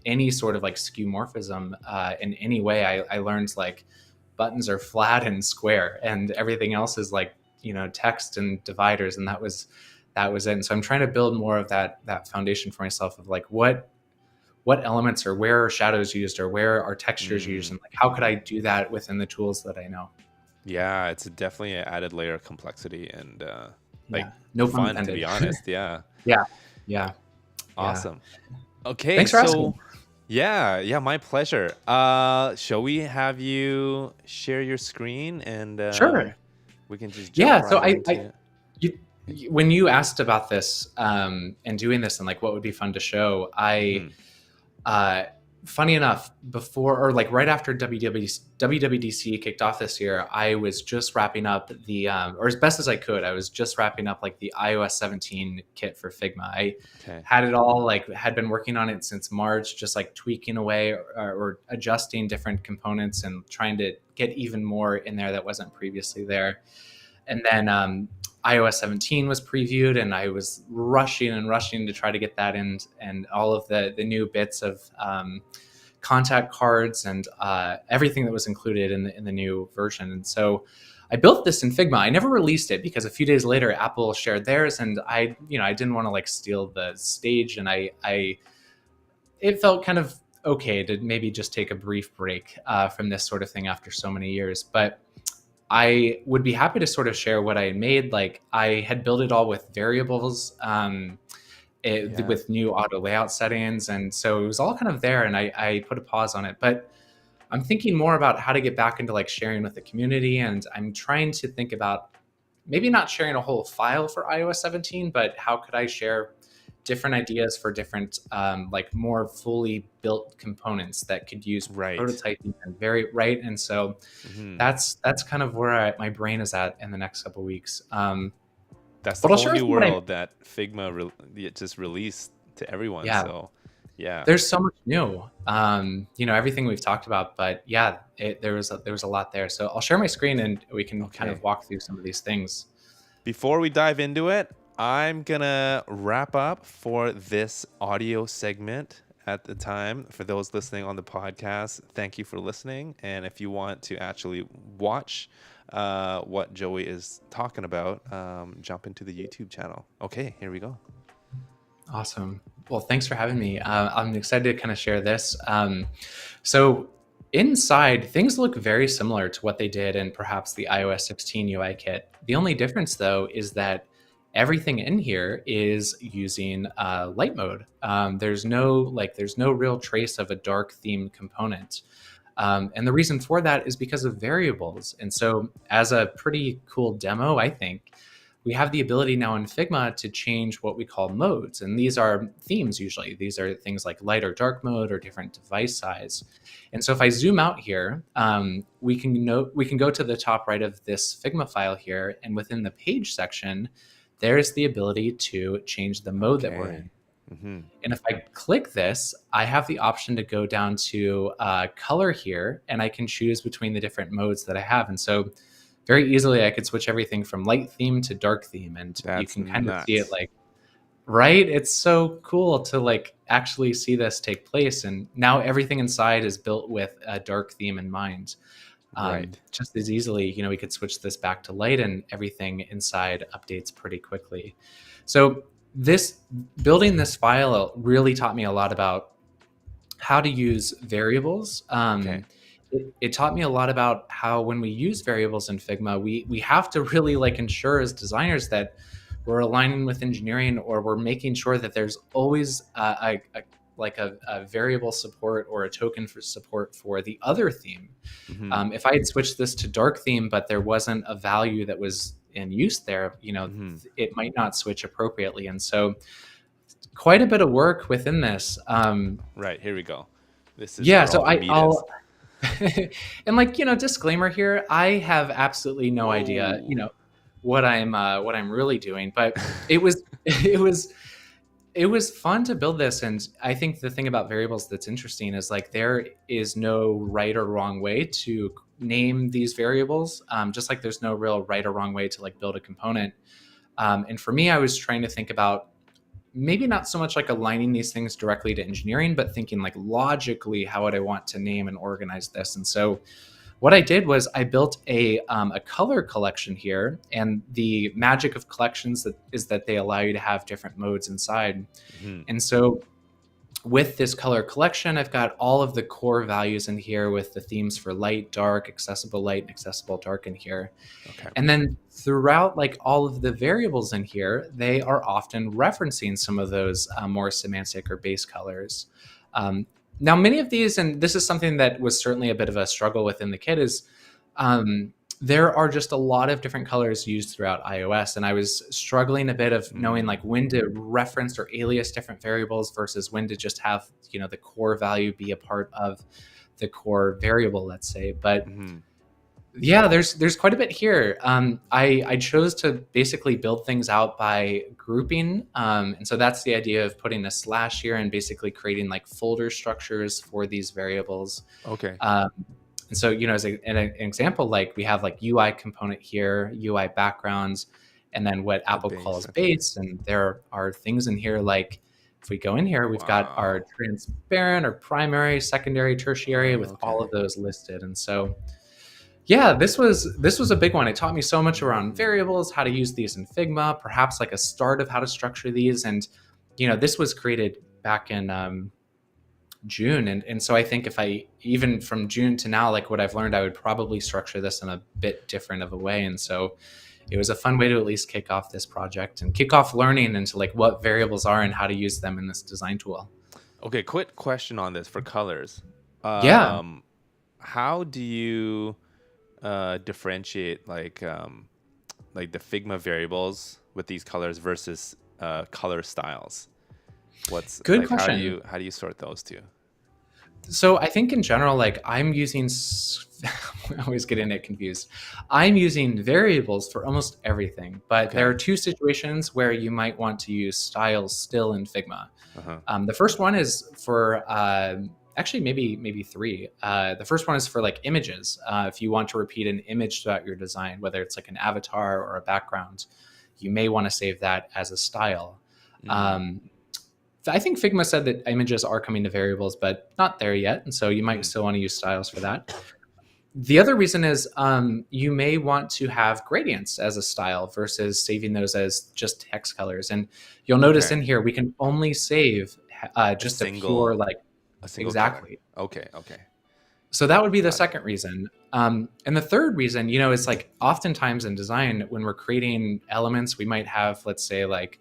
any sort of like skeuomorphism in any way. I learned like buttons are flat and square, and everything else is like text and dividers, and that was it. And so I'm trying to build more of that foundation for myself of like what elements or where are shadows used or where are textures used, Mm. and like how could I do that within the tools that I know. Yeah, it's definitely an added layer of complexity and like Yeah, no pun fun, to intended. be honest. Yeah. Yeah, yeah, yeah. Awesome. Okay, Thanks for asking. so yeah, my pleasure. Shall we have you share your screen and Sure. we can just jump Yeah, so right into you, when you asked about this and doing this and like what would be fun to show, Mhm. uh, funny enough, before or like right after WWDC kicked off this year, I was just wrapping up or as best as I could, I was just wrapping up like the iOS 17 kit for Figma. I Okay. had it all, like had been working on it since March, just like tweaking away or adjusting different components and trying to get even more in there that wasn't previously there. And then iOS 17 was previewed, and I was rushing and rushing to try to get that in, and all of the new bits of contact cards and everything that was included in the new version. And so I built this in Figma. I never released it because a few days later Apple shared theirs, and I didn't want to like steal the stage, and it felt kind of okay to maybe just take a brief break from this sort of thing after so many years. But I would be happy to sort of share what I had made. Like I had built it all with variables, Yeah. with new auto layout settings. And so it was all kind of there, and I put a pause on it. But I'm thinking more about how to get back into like sharing with the community. And I'm trying to think about maybe not sharing a whole file for iOS 17, but how could I share different ideas for different, like more fully built components that could use Right. prototyping and very right. And so Hmm. that's kind of where my brain is at in the next couple of weeks. That's the But I'll whole share with new you what I world that Figma it just released to everyone. yeah. So, yeah. There's so much new. Everything we've talked about, but yeah, there was a lot there. So I'll share my screen and we can kind Okay. of walk through some of these things. Before we dive into it, I'm gonna wrap up for this audio segment at the time. For those listening on the podcast, thank you for listening. And if you want to actually watch what Joey is talking about, jump into the YouTube channel. Okay, here we go. Awesome. Well, thanks for having me. I'm excited to kind of share this. So inside, things look very similar to what they did in perhaps the iOS 16 UI kit. The only difference, though, is that everything in here is using light mode. There's no real trace of a dark theme component. And the reason for that is because of variables. And so as a pretty cool demo, I think, we have the ability now in Figma to change what we call modes. And these are themes usually. These are things like light or dark mode or different device size. And so if I zoom out here, we can go to the top right of this Figma file here. And within the page section, there's the ability to change the mode that we're in. Mm-hmm. And if I click this, I have the option to go down to color here, and I can choose between the different modes that I have. And so very easily, I could switch everything from light theme to dark theme. And you can kind of see it like, right? It's so cool to like actually see this take place. And now everything inside is built with a dark theme in mind. Right. Just as easily, we could switch this back to light and everything inside updates pretty quickly. So building this file really taught me a lot about how to use variables. It taught me a lot about how when we use variables in Figma, we have to really like ensure as designers that we're aligning with engineering, or we're making sure that there's always a variable support or a token for support for the other theme. Mm-hmm. If I had switched this to dark theme, but there wasn't a value that was in use there, it might not switch appropriately. And so quite a bit of work within this. Right, here we go. This is so I'll and disclaimer here, I have absolutely no idea, what I'm really doing, but it was fun to build this. And I think the thing about variables that's interesting is like there is no right or wrong way to name these variables, just like there's no real right or wrong way to like build a component. And for me, I was trying to think about maybe not so much like aligning these things directly to engineering, but thinking like logically, how would I want to name and organize this? And so what I did was I built a color collection here, and the magic of collections is that they allow you to have different modes inside. Mm-hmm. And so with this color collection, I've got all of the core values in here with the themes for light, dark, accessible light, and accessible dark in here. Okay. And then throughout like all of the variables in here, they are often referencing some of those more semantic or base colors. Now, many of these, and this is something that was certainly a bit of a struggle within the kit, is there are just a lot of different colors used throughout iOS. And I was struggling a bit of knowing like when to reference or alias different variables versus when to just have, the core value be a part of the core variable, let's say. But yeah, there's quite a bit here. I chose to basically build things out by grouping. And so that's the idea of putting a slash here and basically creating like folder structures for these variables. Okay. And so, as an example, like we have like UI component here, UI backgrounds, and then what Apple calls base. And there are things in here like, if we go in here, we've got our transparent or primary, secondary, tertiary with all of those listed. And so, yeah, this was a big one. It taught me so much around variables, how to use these in Figma, perhaps like a start of how to structure these. And, this was created back in June. And so I think if I, even from June to now, like what I've learned, I would probably structure this in a bit different of a way. And so it was a fun way to at least kick off this project and kick off learning into like what variables are and how to use them in this design tool. Okay, quick question on this for colors. Yeah. How do you differentiate like the Figma variables with these colors versus color styles? What's good question? How do you sort those two? So I think in general, like I'm using, I always getting it confused. I'm using variables for almost everything, but there are two situations where you might want to use styles still in Figma. The first one is for, actually maybe three. The first one is for like images. If you want to repeat an image throughout your design, whether it's like an avatar or a background, you may want to save that as a style. I think Figma said that images are coming to variables, but not there yet. And so you might still want to use styles for that. The other reason is you may want to have gradients as a style versus saving those as just text colors. And you'll notice in here, we can only save just a pure, like, a single exactly. color. Okay. So that would be the Got it. second reason. And the third reason, is like oftentimes in design, when we're creating elements, we might have, let's say, like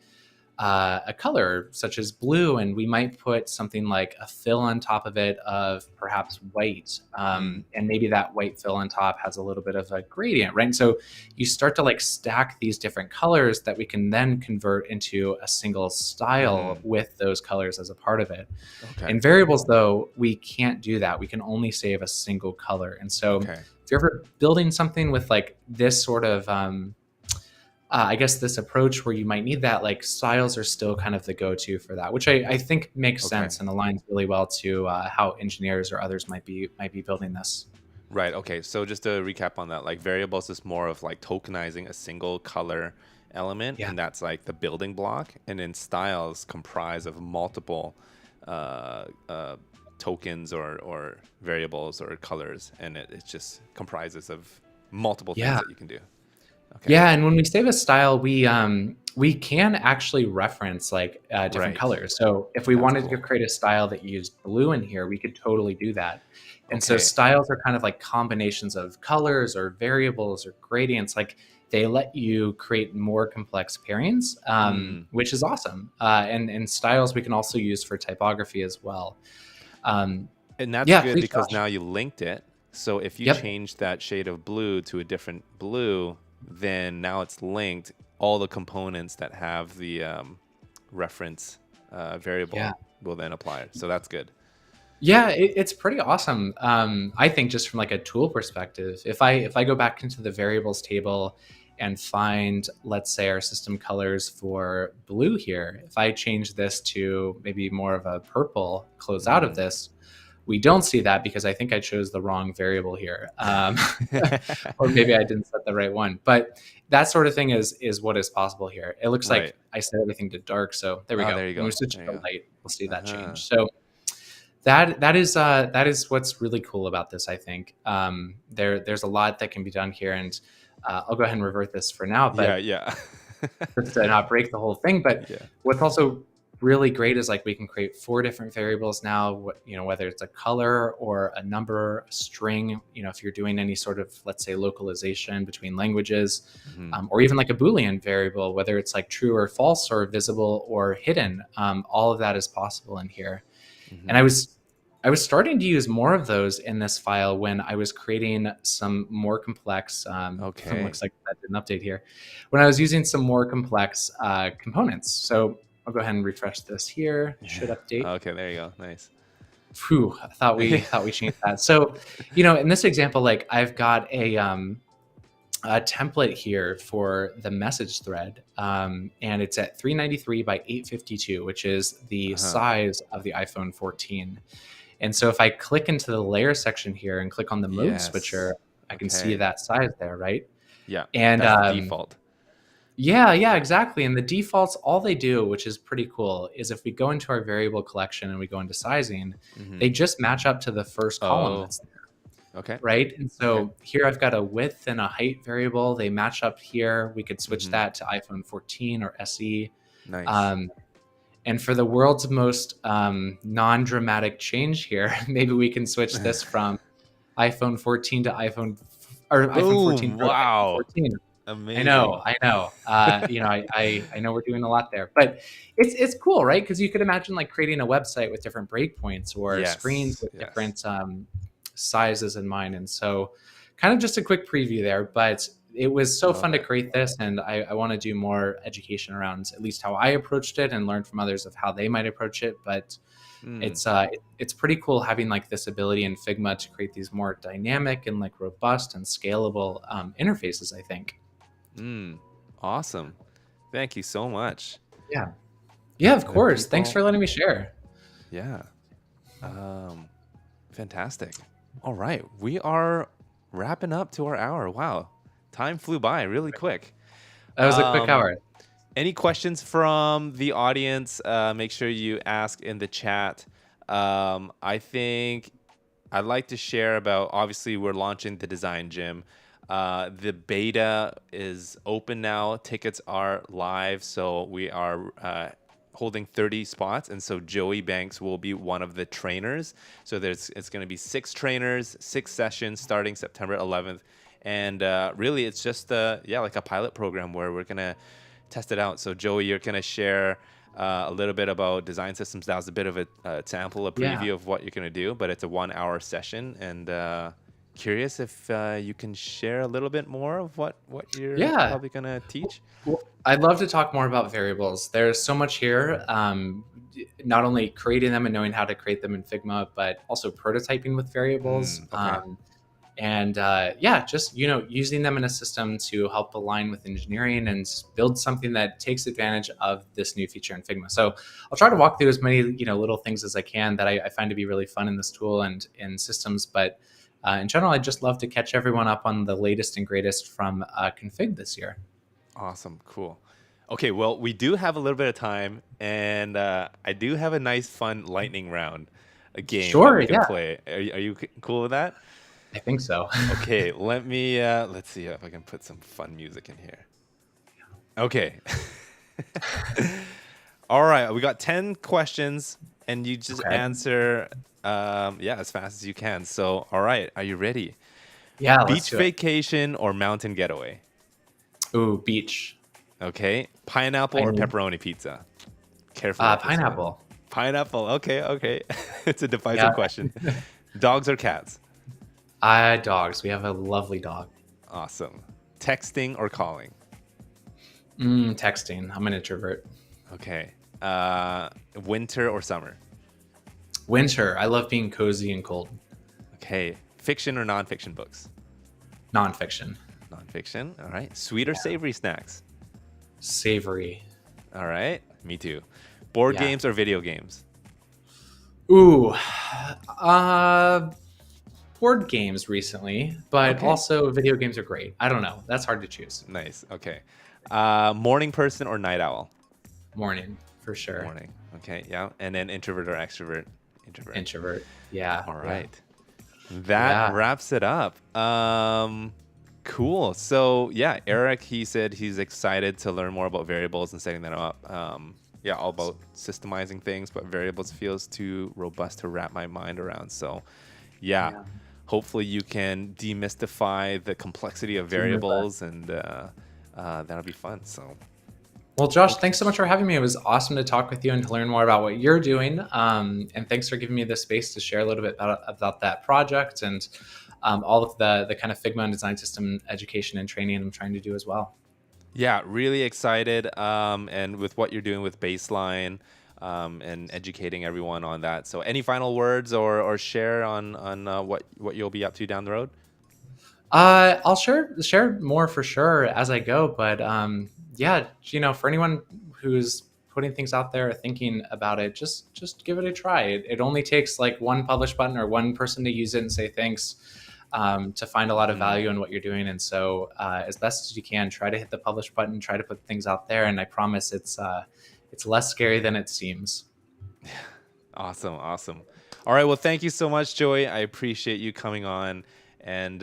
a color such as blue, and we might put something like a fill on top of it of perhaps white. Mm. And maybe that white fill on top has a little bit of a gradient, right? And so you start to like stack these different colors that we can then convert into a single style Mm. with those colors as a part of it. Okay. In variables, though, we can't do that. We can only save a single color. And so Okay. if you're ever building something with like this sort of I guess this approach where you might need that, like styles are still kind of the go-to for that, which I think makes Okay. sense and aligns really well to how engineers or others might be building this. Right. Okay. So just to recap on that, like variables is more of like tokenizing a single color element, Yeah. and that's like the building block. And then styles comprise of multiple uh, uh, tokens or variables or colors, and it just comprises of multiple things Yeah. that you can do. Okay. Yeah, and when we save a style, we can actually reference like different Right. colors. So if we That's wanted to cool. create a style that used blue in here, we could totally do that. And so Okay. styles are kind of like combinations of colors or variables or gradients. Like they let you create more complex pairings, Mm. which is awesome. And styles we can also use for typography as well. Um, And that's yeah, good please, because Josh. now you linked it. So if you Yep. change that shade of blue to a different blue, then now it's linked. All the components that have the reference variable Yeah. will then apply. So that's good. Yeah, it's pretty awesome. I think just from like a tool perspective, if I go back into the variables table and find, let's say, our system colors for blue here, if I change this to maybe more of a purple, close out of Mm. this, we don't see that because I think I chose the wrong variable here, or maybe I didn't set the right one. But that sort of thing is what is possible here. It looks Right. like I set everything to dark, so there we Oh, go. there you When go. we switch There to you go. light, we'll see that Uh-huh. change. So that is what's really cool about this. I think there's a lot that can be done here, and I'll go ahead and revert this for now, Yeah, but yeah. just to not break the whole thing. But Yeah. what's also really great is like we can create 4 different variables now. Whether it's a color or a number, a string. If you're doing any sort of, let's say, localization between languages, Mhm. or even like a Boolean variable, whether it's like true or false or visible or hidden. All of that is possible in here. And Mhm. I was starting to use more of those in this file when I was creating some more complex. Okay. Looks like that didn't update here. When I was using some more complex components. So I'll go ahead and refresh this here. It should Yeah. update. Okay, there you go. Nice. Phew, I thought we changed that. So, in this example, like I've got a template here for the message thread, and it's at 393 by 852, which is the Uh-huh. size of the iPhone 14. And so if I click into the layer section here and click on the mode Yes. switcher, I can see Okay. that size there, right? Yeah. And That's the default. yeah, exactly. And the defaults, all they do, which is pretty cool, is if we go into our variable collection and we go into sizing, Mhm. they just match up to the first column Oh, that's there, okay. right? And Okay. so here I've got a width and a height variable. They match up here. We could switch Mhm. that to iPhone 14 or SE. Nice. And for the world's most non-dramatic change here, maybe we can switch this from iPhone 14 to iPhone 14 Boom. Pro to iPhone Wow. 14. Amazing. I know. I know we're doing a lot there, but it's cool, right? Because you could imagine like creating a website with different breakpoints or screens Yes. with Yes. different sizes in mind. And so, kind of just a quick preview there, but it was so Love fun to it. create this, and I want to do more education around at least how I approached it and learn from others of how they might approach it. But Mm. it's pretty cool having like this ability in Figma to create these more dynamic and like robust and scalable interfaces, I think. Awesome. Thank you so much. Yeah, of course. Thanks people- for letting me share. Yeah. Fantastic. All right. We are wrapping up to our hour. Wow. Time flew by really quick. That was a quick hour. Any questions from the audience? Make sure you ask in the chat. I think I'd like to share about, obviously, we're launching the Design Gym. The beta is open now. Tickets are live. So we are holding 30 spots, and so Joey Banks will be one of the trainers. So it's going to be 6 trainers, 6 sessions starting September 11th, and really it's just like a pilot program where we're going to test it out. So Joey, you're going to share a little bit about design systems. That was a bit of a sample, a preview of what you're going to do, but it's a 1-hour session, and curious if you can share a little bit more of what you're probably going to teach. Well, I'd love to talk more about variables. There's so much here, not only creating them and knowing how to create them in Figma, but also prototyping with variables. Just, using them in a system to help align with engineering and build something that takes advantage of this new feature in Figma. So I'll try to walk through as many, little things as I can that I find to be really fun in this tool and in systems. But in general, I'd just love to catch everyone up on the latest and greatest from Config this year. Awesome. Cool. Okay, well, we do have a little bit of time, and I do have a nice, fun lightning round, a game that we can play. Are you cool with that? I think so. Okay, let's see if I can put some fun music in here. Okay. All right, we got 10 questions, and you just answer as fast as you can. So, all right, are you ready? Yeah, let's Beach vacation or mountain getaway? Ooh, beach. Okay. Pineapple or pepperoni pizza? Careful. Pineapple. Pineapple. Okay. It's a divisive question. Dogs or cats? Dogs. We have a lovely dog. Awesome. Texting or calling? Texting. I'm an introvert. Okay. Winter or summer? Winter. I love being cozy and cold. Okay. Fiction or nonfiction books? Nonfiction. Nonfiction. All right. Sweet or savory snacks? Savory. All right. Me too. Board games or video games? Ooh. Board games recently, but also video games are great. I don't know. That's hard to choose. Nice. Okay. Morning person or night owl? Morning, for sure. Morning. Okay. Yeah. And then introvert or extrovert? Introvert. Yeah. All right. That wraps it up. Cool. So yeah, Eric, he said he's excited to learn more about variables and setting them up. All about systemizing things, but variables feels too robust to wrap my mind around. So hopefully you can demystify the complexity of variables, and that'll be fun. So. Well, Josh, thanks so much for having me. It was awesome to talk with you and to learn more about what you're doing. And thanks for giving me the space to share a little bit about that project and all of the kind of Figma and design system education and training I'm trying to do as well. Yeah, really excited. And with what you're doing with Baseline and educating everyone on that. So any final words or share on what you'll be up to down the road? I'll share more for sure as I go, but for anyone who's putting things out there or thinking about it, just give it a try. It only takes like one publish button or one person to use it and say thanks to find a lot of value in what you're doing. And so as best as you can, try to hit the publish button, try to put things out there. And I promise it's less scary than it seems. Awesome. All right. Well, thank you so much, Joey. I appreciate you coming on. And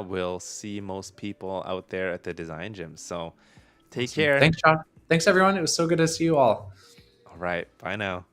we'll see most people out there at the design gym. So take care. Thanks, John. Thanks, everyone. It was so good to see you all. All right. Bye now.